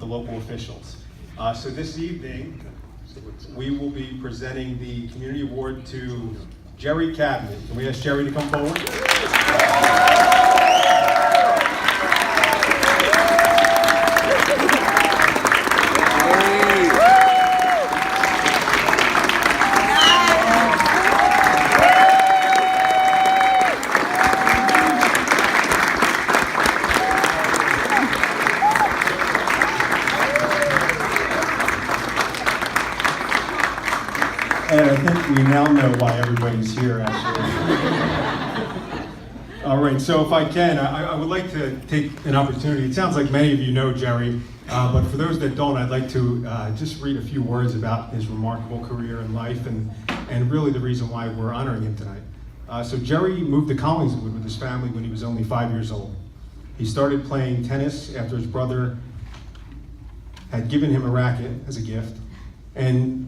local officials. So this evening, we will be presenting the Community Award to Jerry Cabnet. Can we ask Jerry to come forward? And I think we now know why everybody's here, actually. All right, so if I can, I would like to take an opportunity. It sounds like many of you know Jerry, but for those that don't, I'd like to just read a few words about his remarkable career in life and really the reason why we're honoring him tonight. So Jerry moved to Collingswood with his family when he was only 5 years old. He started playing tennis after his brother had given him a racket as a gift, and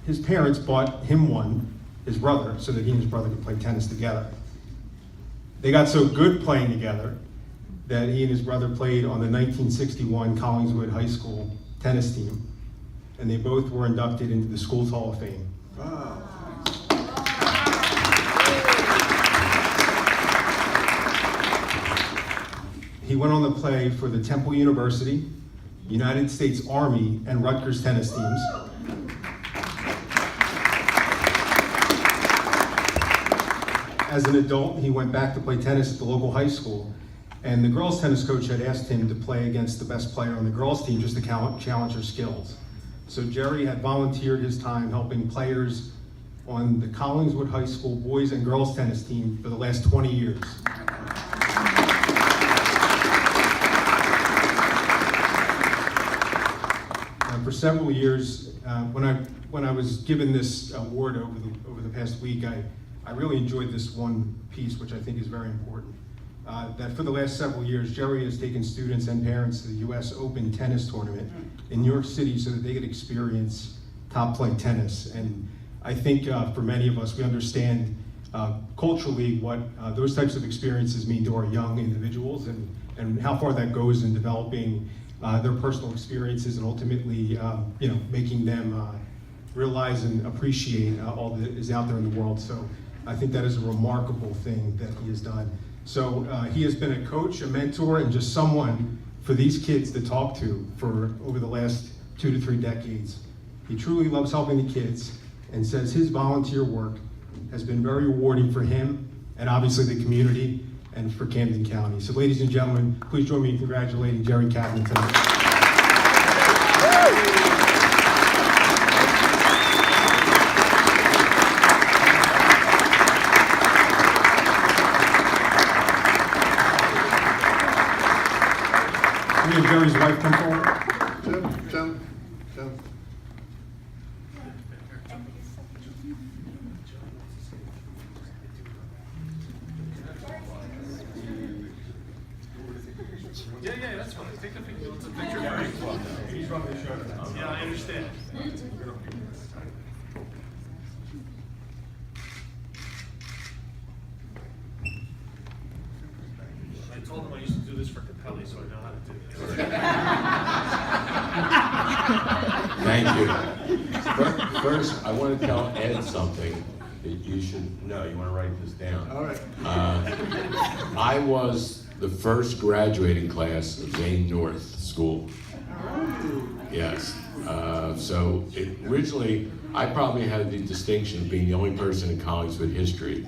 his parents bought him one, his brother, so that he and his brother could play tennis together. They got so good playing together that he and his brother played on the 1961 Collingswood High School tennis team, and they both were inducted into the school's Hall of Fame. Wow. He went on to play for the Temple University, United States Army, and Rutgers tennis teams. As an adult, he went back to play tennis at the local high school, and the girls' tennis coach had asked him to play against the best player on the girls' team just to challenge her skills. So Jerry had volunteered his time helping players on the Collingswood High School boys and girls tennis team for the last 20 years. For several years, when I was given this award over the past week, I really enjoyed this one piece, which I think is very important. That for the last several years, Jerry has taken students and parents to the U.S. Open tennis tournament in New York City so that they could experience top flight tennis. And I think for many of us, we understand culturally what those types of experiences mean to our young individuals and how far that goes in developing their personal experiences and ultimately making them realize and appreciate all that is out there in the world. So I think that is a remarkable thing that he has done. So he has been a coach, a mentor, and just someone for these kids to talk to for over the last 2 to 3 decades. He truly loves helping the kids and says his volunteer work has been very rewarding for him and obviously the community and for Camden County. So ladies and gentlemen, please join me in congratulating Jerry Cabnet tonight. We have Jerry's wife come forward. Jump. Yeah, that's fine. Take a picture. It's a picture. He's running the show tonight. Yeah, I understand. I told him I used to do this for Capelli, so I know how to do this. Thank you. First, I want to tell Ed something that you should know. You want to write this down? All right. I was the first graduating class of Zane North School. Yes. So originally, I probably had the distinction of being the only person in Collingswood history.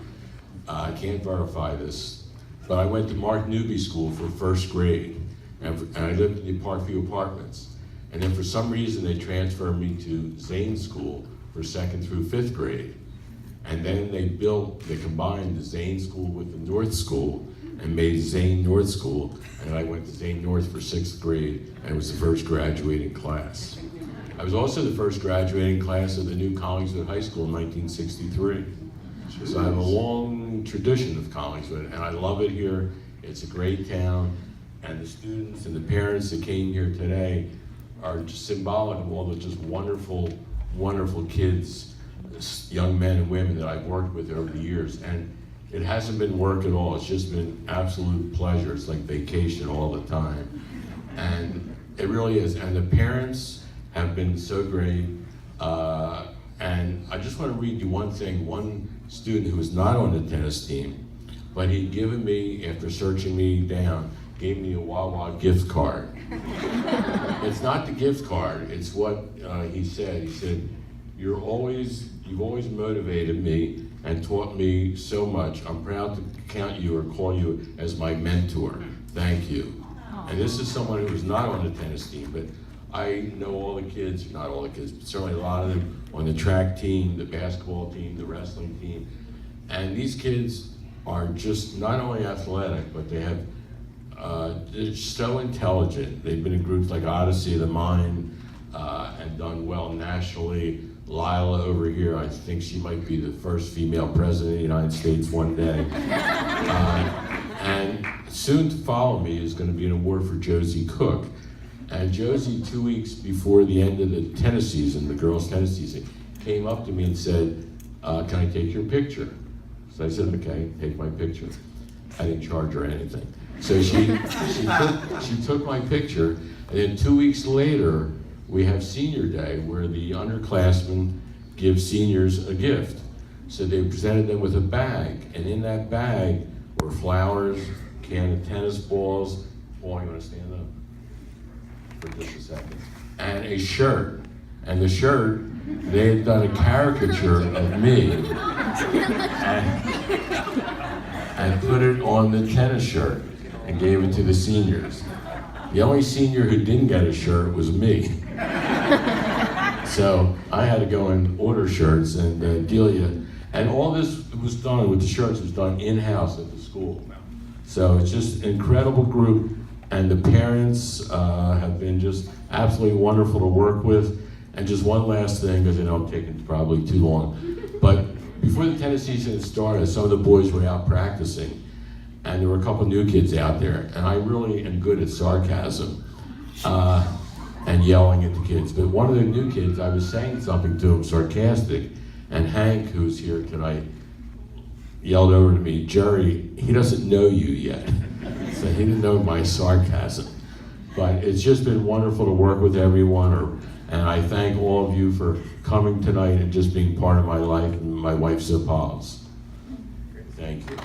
I can't verify this, but I went to Mark Newby School for first grade, and I lived in the Parkview Apartments. And then for some reason, they transferred me to Zane School for 2nd through 5th grade. And then they combined the Zane School with the North School and made Zane North School. And I went to Zane North for 6th grade, and it was the first graduating class. I was also the first graduating class of the new Collingswood High School in 1963. So I have a long tradition of Collingswood, and I love it here. It's a great town, and the students and the parents that came here today are just symbolic of all the just wonderful, wonderful kids, young men and women that I've worked with over the years. And it hasn't been work at all. It's just been absolute pleasure. It's like vacation all the time. And It really is, and the parents have been so great. And I just want to read you one thing. One student who was not on the tennis team, but he'd given me, after searching me down, gave me a Wawa gift card. It's not the gift card, it's what he said. He said, you've always motivated me and taught me so much. I'm proud to count you or call you as my mentor. Thank you. And this is someone who was not on the tennis team, but I know all the kids, not all the kids, but certainly a lot of them on the track team, the basketball team, the wrestling team. And these kids are just not only athletic, but they have, they're so intelligent. They've been in groups like Odyssey of the Mind and done well nationally. Lila over here, I think she might be the first female president of the United States one day. And soon to follow me is going to be an award for Josie Cook. And Josie, 2 weeks before the end of the tennis season, the girls' tennis season, came up to me and said, can I take your picture? So I said, okay, take my picture. I didn't charge her anything. So she took my picture, and then 2 weeks later, we have senior day where the underclassmen give seniors a gift. So they presented them with a bag, and in that bag were flowers, a can of tennis balls. Paul, you want to stand up? For just a second. And a shirt. And the shirt, they had done a caricature of me and put it on the tennis shirt and gave it to the seniors. The only senior who didn't get a shirt was me. So I had to go and order shirts, and Delia, and all this was done with the shirts was done in-house at the school. So it's just an incredible group, and the parents have been just absolutely wonderful to work with. And just one last thing, because I know I'm taking probably too long, but before the tennis season started, some of the boys were out practicing, and there were a couple new kids out there, and I really am good at sarcasm and yelling at the kids. But one of the new kids, I was saying something to him sarcastic, and Hank, who's here tonight, yelled over to me, Jerry, he doesn't know you yet. So he didn't know my sarcasm. But it's just been wonderful to work with everyone, and I thank all of you for coming tonight and just being part of my life and my wife, Sue Pauls. Thank you.